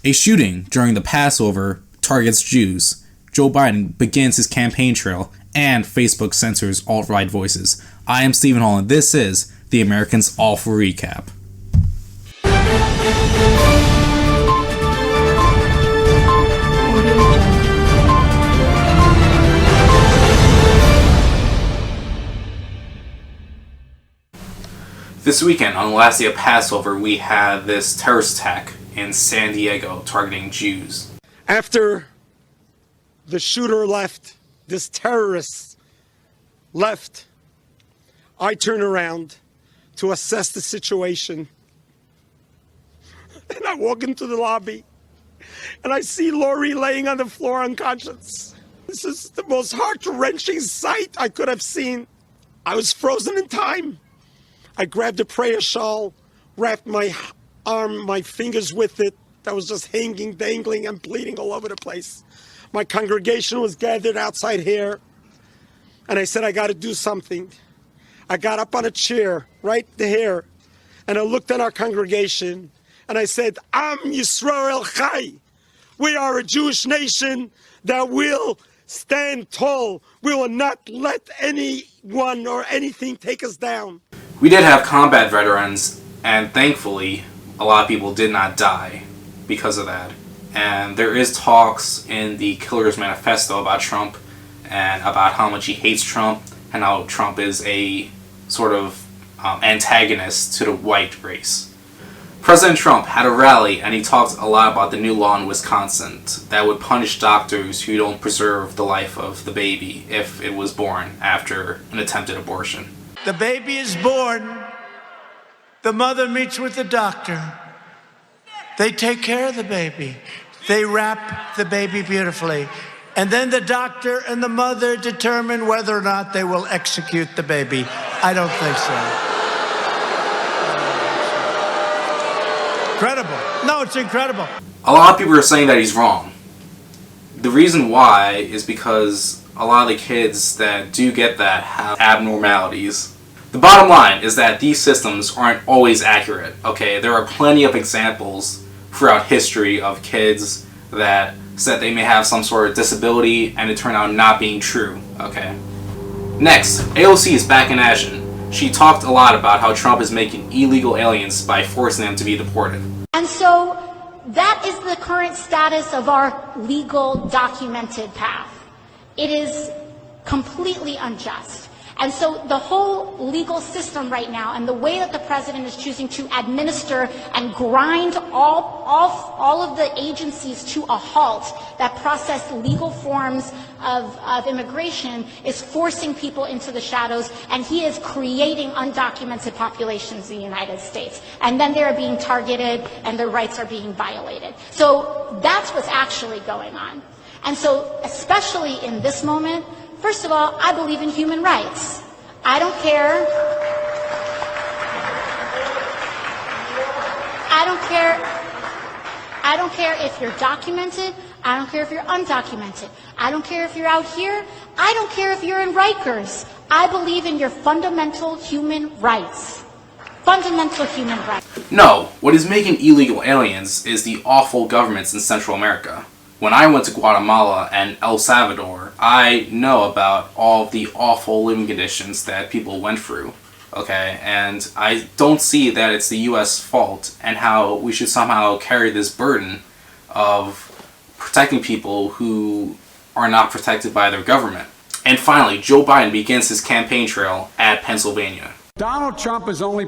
A shooting during the Passover targets Jews. Joe Biden begins his campaign trail, and Facebook censors alt-right voices. I am Stephen Hall, and this is the Americans Awful Recap. This weekend, on the last day of Passover, we had this terrorist attack in San Diego targeting Jews. After the shooter left, this terrorist left, I turn around to assess the situation. And I walk into the lobby and I see Lori laying on the floor unconscious. This is the most heart-wrenching sight I could have seen. I was frozen in time. I grabbed a prayer shawl, wrapped my arm, my fingers with it. That was just hanging, dangling, and bleeding all over the place. My congregation was gathered outside here. And I said, I got to do something. I got up on a chair right there, and I looked at our congregation, and I said, Am Yisrael Chai. We are a Jewish nation that will stand tall. We will not let anyone or anything take us down. We did have combat veterans, and thankfully, a lot of people did not die because of that. And there is talks in the Killer's Manifesto about Trump and about how much he hates Trump and how Trump is a sort of antagonist to the white race. President Trump had a rally and he talked a lot about the new law in Wisconsin that would punish doctors who don't preserve the life of the baby if it was born after an attempted abortion. The baby is born. The mother meets with the doctor. They take care of the baby. They wrap the baby beautifully. And then the doctor and the mother determine whether or not they will execute the baby. I don't think so. Incredible. No, it's incredible. A lot of people are saying that he's wrong. The reason why is because a lot of the kids that do get that have abnormalities. The bottom line is that these systems aren't always accurate, okay? There are plenty of examples throughout history of kids that said they may have some sort of disability and it turned out not being true, okay? Next, AOC is back in action. She talked a lot about how Trump is making illegal aliens by forcing them to be deported. And so that is the current status of our legal documented path. It is completely unjust. And so the whole legal system right now and the way that the president is choosing to administer and grind all of the agencies to a halt that process legal forms of immigration is forcing people into the shadows, and he is creating undocumented populations in the United States. And then they're being targeted and their rights are being violated. So that's what's actually going on. And so especially in this moment, first of all, I believe in human rights. I don't care. I don't care if you're documented. I don't care if you're undocumented. I don't care if you're out here. I don't care if you're in Rikers. I believe in your fundamental human rights. Fundamental human rights. No, what is making illegal aliens is the awful governments in Central America. When I went to Guatemala and El Salvador, I know about all of the awful living conditions that people went through, okay? And I don't see that it's the U.S. fault and how we should somehow carry this burden of protecting people who are not protected by their government. And finally, Joe Biden begins his campaign trail at Pennsylvania. Donald Trump is the only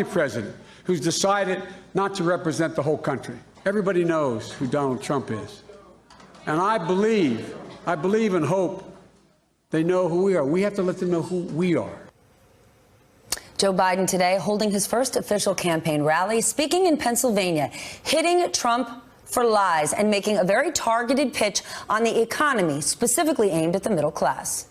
president who's decided not to represent the whole country. Everybody knows who Donald Trump is. And I believe and hope they know who we are. We have to let them know who we are. Joe Biden today holding his first official campaign rally, speaking in Pennsylvania, hitting Trump for lies and making a very targeted pitch on the economy, specifically aimed at the middle class.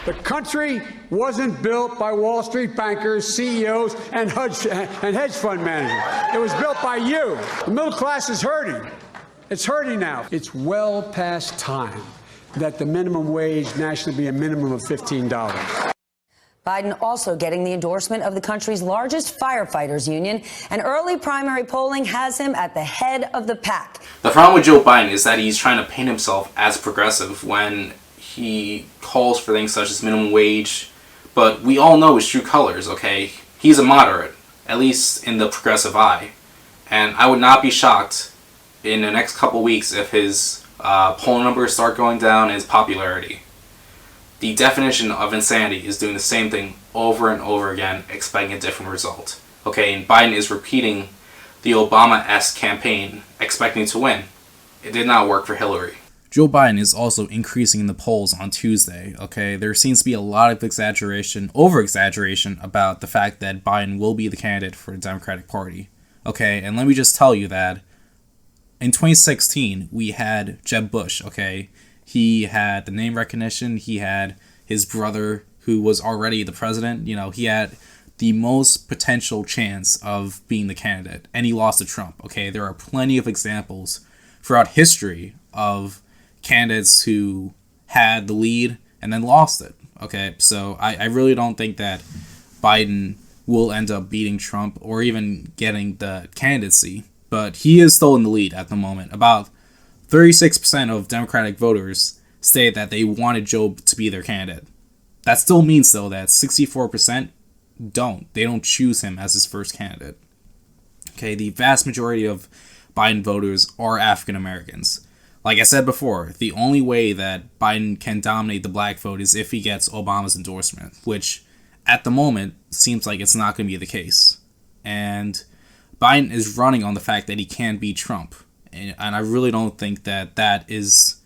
The country wasn't built by Wall Street bankers, CEOs, and hedge fund managers. It was built by you. The middle class is hurting. It's hurting now. It's well past time that the minimum wage nationally be a minimum of $15. Biden also getting the endorsement of the country's largest firefighters union, and early primary polling has him at the head of the pack. The problem with Joe Biden is that he's trying to paint himself as progressive when he calls for things such as minimum wage, but we all know his true colors, okay? He's a moderate, at least in the progressive eye, and I would not be shocked in the next couple weeks if his poll numbers start going down and his popularity. The definition of insanity is doing the same thing over and over again, expecting a different result. Okay, and Biden is repeating the Obama-esque campaign, expecting to win. It did not work for Hillary. Joe Biden is also increasing in the polls on Tuesday. Okay, there seems to be a lot of over-exaggeration about the fact that Biden will be the candidate for the Democratic Party. Okay, and let me just tell you that in 2016, we had Jeb Bush, okay? He had the name recognition. He had his brother, who was already the president. You know, he had the most potential chance of being the candidate, and he lost to Trump. Okay, there are plenty of examples throughout history of candidates who had the lead and then lost it. Okay, so I really don't think that Biden will end up beating Trump or even getting the candidacy, but he is still in the lead at the moment. About 36% of Democratic voters state that they wanted Joe to be their candidate. That still means, though, that 64% don't. They don't choose him as his first candidate. Okay, the vast majority of Biden voters are African Americans. Like I said before, the only way that Biden can dominate the black vote is if he gets Obama's endorsement, which at the moment seems like it's not going to be the case. And Biden is running on the fact that he can beat Trump. And I really don't think that that is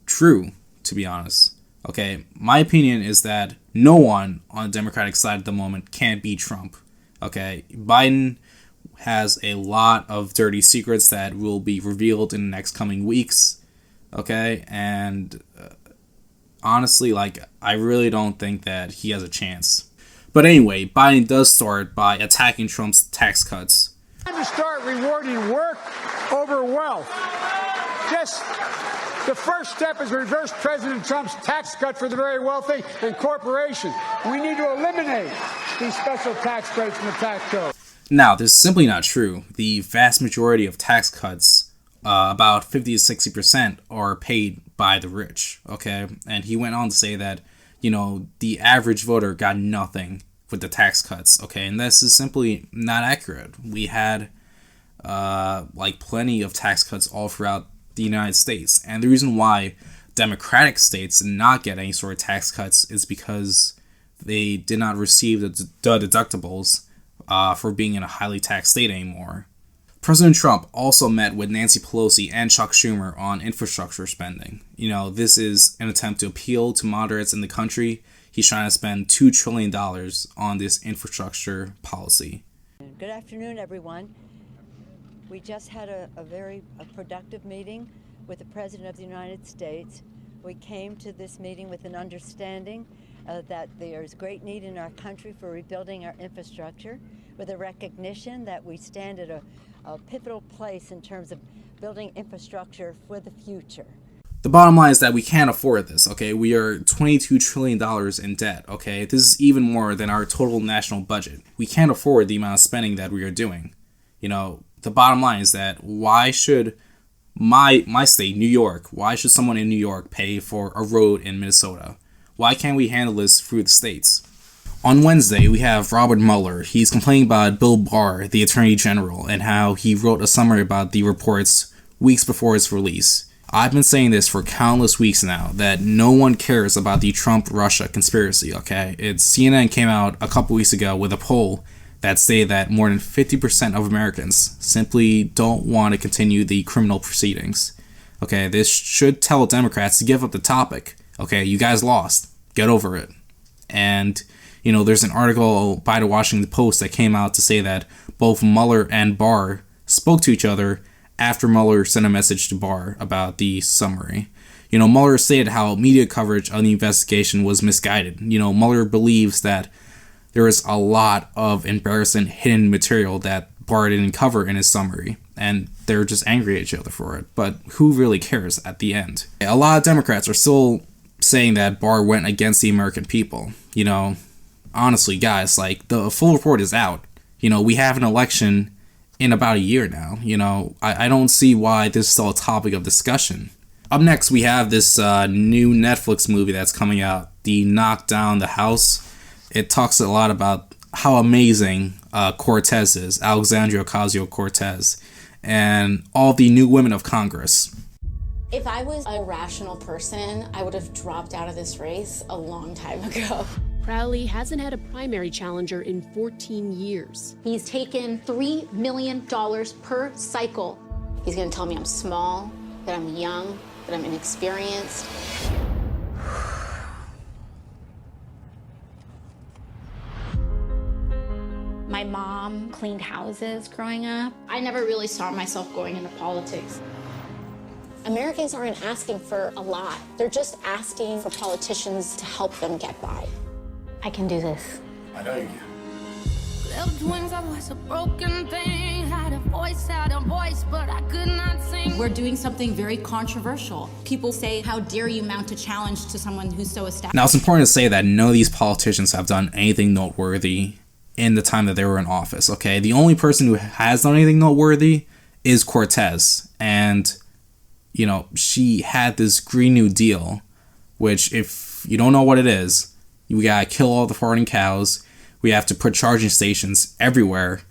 true, to be honest. Okay, my opinion is that no one on the Democratic side at the moment can beat Trump. Okay, Biden has a lot of dirty secrets that will be revealed in the next coming weeks. Okay, and honestly, I really don't think that he has a chance. But anyway, Biden does start by attacking Trump's tax cuts. Time to start rewarding work over wealth. Just the first step is reverse President Trump's tax cut for the very wealthy and corporations. We need to eliminate these special tax credits from the tax code. Now, this is simply not true. The vast majority of tax cuts, about 50 to 60%, are paid by the rich. Okay, and he went on to say that, you know, the average voter got nothing with the tax cuts. Okay, and this is simply not accurate. We had plenty of tax cuts all throughout the United States, and the reason why Democratic states did not get any sort of tax cuts is because they did not receive the deductibles for being in a highly taxed state anymore. President Trump also met with Nancy Pelosi and Chuck Schumer on infrastructure spending. You know, this is an attempt to appeal to moderates in the country. He's trying to spend $2 trillion on this infrastructure policy. Good afternoon, everyone. We just had a very productive meeting with the President of the United States. We came to this meeting with an understanding that there's great need in our country for rebuilding our infrastructure, with a recognition that we stand at a pivotal place in terms of building infrastructure for the future. The bottom line is that we can't afford this, okay? We are $22 trillion in debt, okay? This is even more than our total national budget. We can't afford the amount of spending that we are doing. You know, the bottom line is that why should my state, New York, why should someone in New York pay for a road in Minnesota? Why can't we handle this through the states? On Wednesday, we have Robert Mueller. He's complaining about Bill Barr, the Attorney General, and how he wrote a summary about the reports weeks before its release. I've been saying this for countless weeks now, that no one cares about the Trump-Russia conspiracy, okay? CNN came out a couple weeks ago with a poll that stated that more than 50% of Americans simply don't want to continue the criminal proceedings. Okay, this should tell Democrats to give up the topic. Okay, you guys lost. Get over it. And, you know, there's an article by the Washington Post that came out to say that both Mueller and Barr spoke to each other after Mueller sent a message to Barr about the summary. You know, Mueller stated how media coverage of the investigation was misguided. You know, Mueller believes that there is a lot of embarrassing hidden material that Barr didn't cover in his summary, and they're just angry at each other for it. But who really cares at the end? A lot of Democrats are still saying that Barr went against the American people. You know, honestly, guys, like, the full report is out. You know, we have an election in about a year now. You know, I don't see why this is still a topic of discussion. Up next, we have this new Netflix movie that's coming out, The Knock Down the House. It talks a lot about how amazing Cortez is, Alexandria Ocasio-Cortez, and all the new women of Congress. If I was a rational person, I would have dropped out of this race a long time ago. Crowley hasn't had a primary challenger in 14 years. He's taken $3 million per cycle. He's going to tell me I'm small, that I'm young, that I'm inexperienced. My mom cleaned houses growing up. I never really saw myself going into politics. Americans aren't asking for a lot. They're just asking for politicians to help them get by. I can do this. I know you can. Left wings, I was a broken thing. Had a voice, but I could not sing. We're doing something very controversial. People say, how dare you mount a challenge to someone who's so established? Now, it's important to say that none of these politicians have done anything noteworthy in the time that they were in office, okay? The only person who has done anything noteworthy is Cortez. And, you know, she had this Green New Deal, which, if you don't know what it is, we gotta kill all the farting cows, we have to put charging stations everywhere,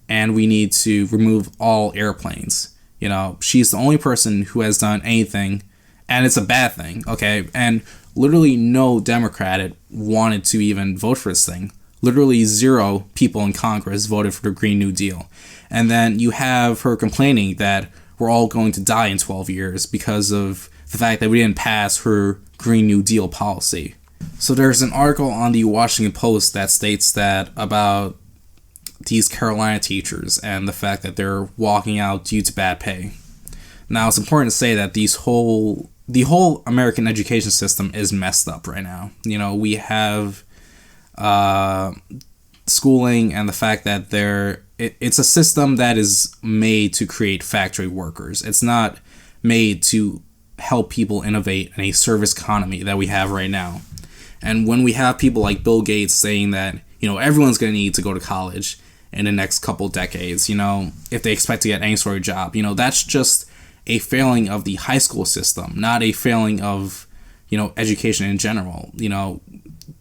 and we need to remove all airplanes. You know, she's the only person who has done anything, and it's a bad thing, okay? And literally no Democrat wanted to even vote for this thing. Literally 0 people in Congress voted for the Green New Deal. And then you have her complaining that we're all going to die in 12 years because of the fact that we didn't pass her Green New Deal policy. So there's an article on the Washington Post that states that about these Carolina teachers and the fact that they're walking out due to bad pay. Now, it's important to say that the whole American education system is messed up right now. You know, we have schooling and the fact that it's a system that is made to create factory workers. It's not made to help people innovate in a service economy that we have right now. And when we have people like Bill Gates saying that, you know, everyone's going to need to go to college in the next couple decades, you know, if they expect to get any sort of job, you know, that's just a failing of the high school system, not a failing of, you know, education in general. You know,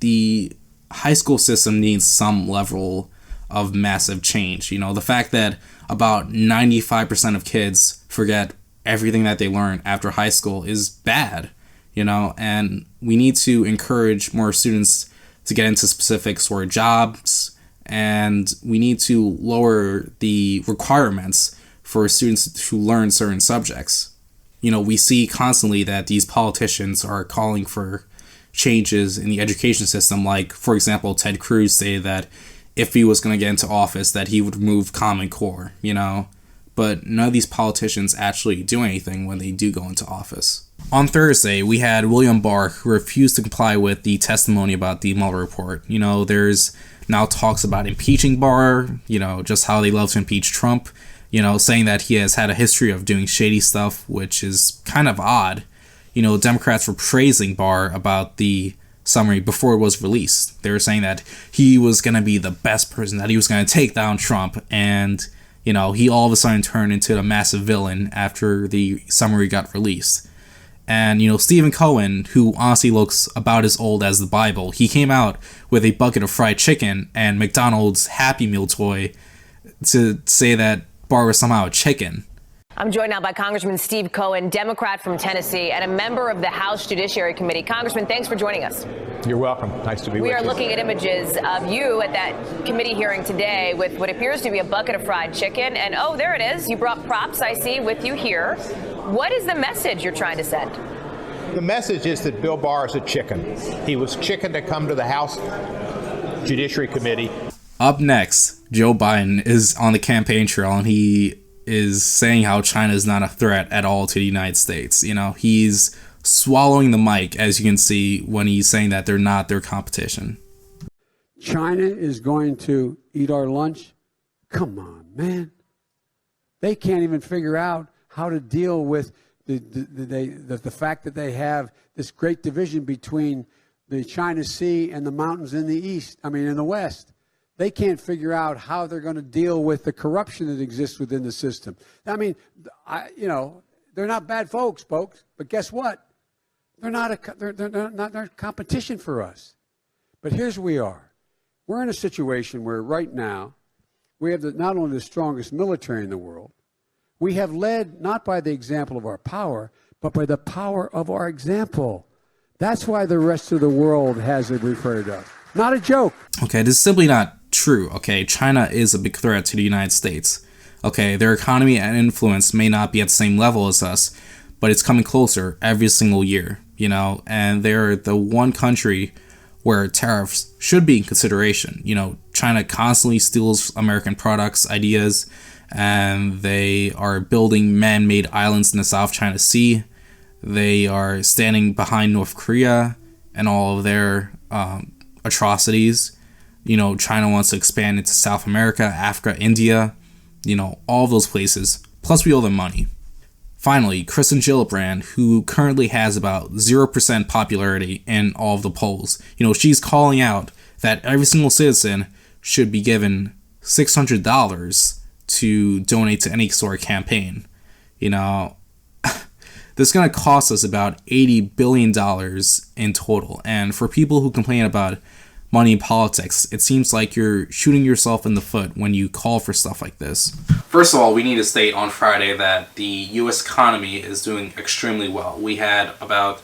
the high school system needs some level of massive change. You know, the fact that about 95% of kids forget everything that they learn after high school is bad. You know, and we need to encourage more students to get into specific sort of jobs, and we need to lower the requirements for students who learn certain subjects. You know, we see constantly that these politicians are calling for changes in the education system, like, for example, Ted Cruz say that if he was going to get into office that he would remove Common Core, you know, but none of these politicians actually do anything when they do go into office. On Thursday, we had William Barr, who refused to comply with the testimony about the Mueller report. You know, there's now talks about impeaching Barr, you know, just how they love to impeach Trump, you know, saying that he has had a history of doing shady stuff, which is kind of odd. You know, Democrats were praising Barr about the summary before it was released. They were saying that he was going to be the best person, that he was going to take down Trump, and, you know, he all of a sudden turned into a massive villain after the summary got released. And, you know, Stephen Cohen, who honestly looks about as old as the Bible, he came out with a bucket of fried chicken and McDonald's Happy Meal toy to say that Barr was somehow a chicken. I'm joined now by Congressman Steve Cohen, Democrat from Tennessee, and a member of the House Judiciary Committee. Congressman, thanks for joining us. You're welcome. Nice to be with you. We are looking at images of you at that committee hearing today with what appears to be a bucket of fried chicken. And, oh, there it is. You brought props, I see, with you here. What is the message you're trying to send? The message is that Bill Barr is a chicken. He was chicken to come to the House Judiciary Committee. Up next, Joe Biden is on the campaign trail, and he is saying how China is not a threat at all to the United States. You know, he's swallowing the mic, as you can see, when he's saying that they're not their competition. China is going to eat our lunch? Come on, man. They can't even figure out how to deal with the fact that they have this great division between the China Sea and the mountains in the west. They can't figure out how they're going to deal with the corruption that exists within the system. I mean, they're not bad folks, but guess what? They're not competition for us. But here's where we are. We're in a situation where right now we have not only the strongest military in the world, we have led not by the example of our power, but by the power of our example. That's why the rest of the world has it referred to us. Not a joke. Okay, this is simply not true. Okay, China is a big threat to the United States. Okay, their economy and influence may not be at the same level as us, but it's coming closer every single year, and they're the one country where tariffs should be in consideration. China constantly steals American products, ideas, and they are building man-made islands in the South China Sea. They are standing behind North Korea and all of their atrocities. China wants to expand into South America, Africa, India, all those places. Plus, we owe them money. Finally, Kristen Gillibrand, who currently has about 0% popularity in all of the polls, she's calling out that every single citizen should be given $600 to donate to any sort of campaign. This is going to cost us about $80 billion in total. And for people who complain about money in politics, it seems like you're shooting yourself in the foot when you call for stuff like this. First of all, we need to state on Friday that the U.S. economy is doing extremely well. We had about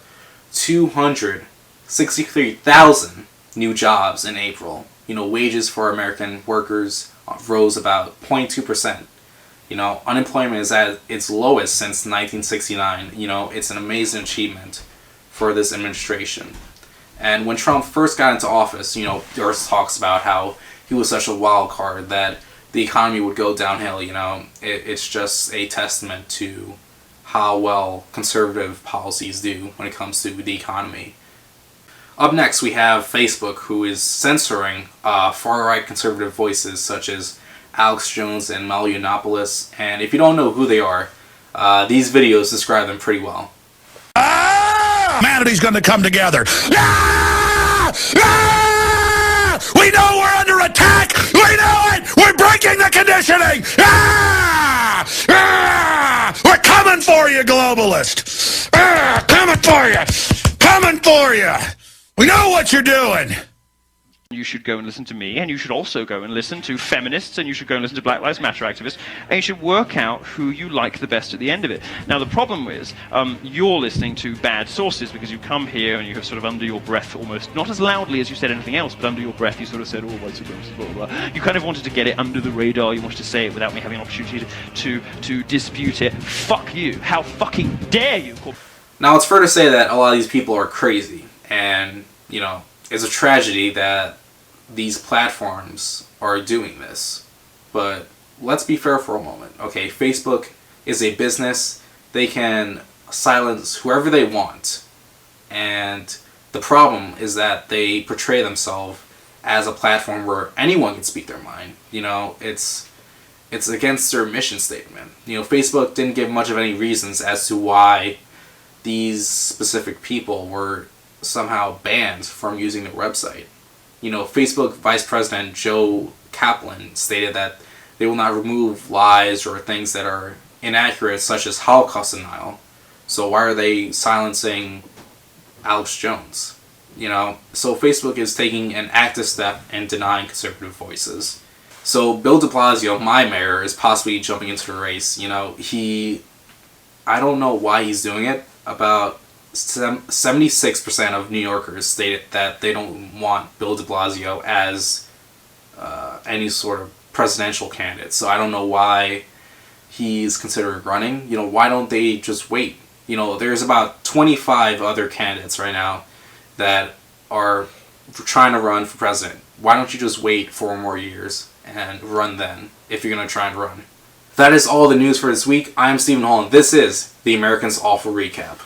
263,000 new jobs in April. Wages for American workers rose about 0.2%. Unemployment is at its lowest since 1969. It's an amazing achievement for this administration. And when Trump first got into office, there was talks about how he was such a wild card that the economy would go downhill. It's just a testament to how well conservative policies do when it comes to the economy. Up next, we have Facebook, who is censoring far-right conservative voices such as Alex Jones and Milo Yiannopoulos. And if you don't know who they are, these videos describe them pretty well. Humanity's going to come together. We know we're under attack. We know it. We're breaking the conditioning. We're coming for you, globalist. Coming for you. Coming for you. We know what you're doing. You should go and listen to me, and you should also go and listen to feminists, and you should go and listen to Black Lives Matter activists, and you should work out who you like the best at the end of it. Now, the problem is, you're listening to bad sources because you come here and you have sort of under your breath almost, not as loudly as you said anything else, but under your breath you sort of said, oh, white supremacy, blah, blah, blah. You kind of wanted to get it under the radar, you wanted to say it without me having an opportunity to dispute it. Fuck you. How fucking dare you? Now, it's fair to say that a lot of these people are crazy, and, it's a tragedy that these platforms are doing this. But let's be fair for a moment. Okay, Facebook is a business. They can silence whoever they want. And the problem is that they portray themselves as a platform where anyone can speak their mind. It's against their mission statement. Facebook didn't give much of any reasons as to why these specific people were somehow banned from using their website. Facebook Vice President Joe Kaplan stated that they will not remove lies or things that are inaccurate, such as Holocaust denial. So why are they silencing Alex Jones? So Facebook is taking an active step in denying conservative voices. So Bill de Blasio, my mayor, is possibly jumping into the race. I don't know why he's doing it. About 76% of New Yorkers stated that they don't want Bill de Blasio as any sort of presidential candidate. So I don't know why he's considering running. Why don't they just wait? There's about 25 other candidates right now that are trying to run for president. Why don't you just wait 4 more years and run then, if you're going to try and run? That is all the news for this week. I'm Stephen Hall, and this is the Americans Awful Recap.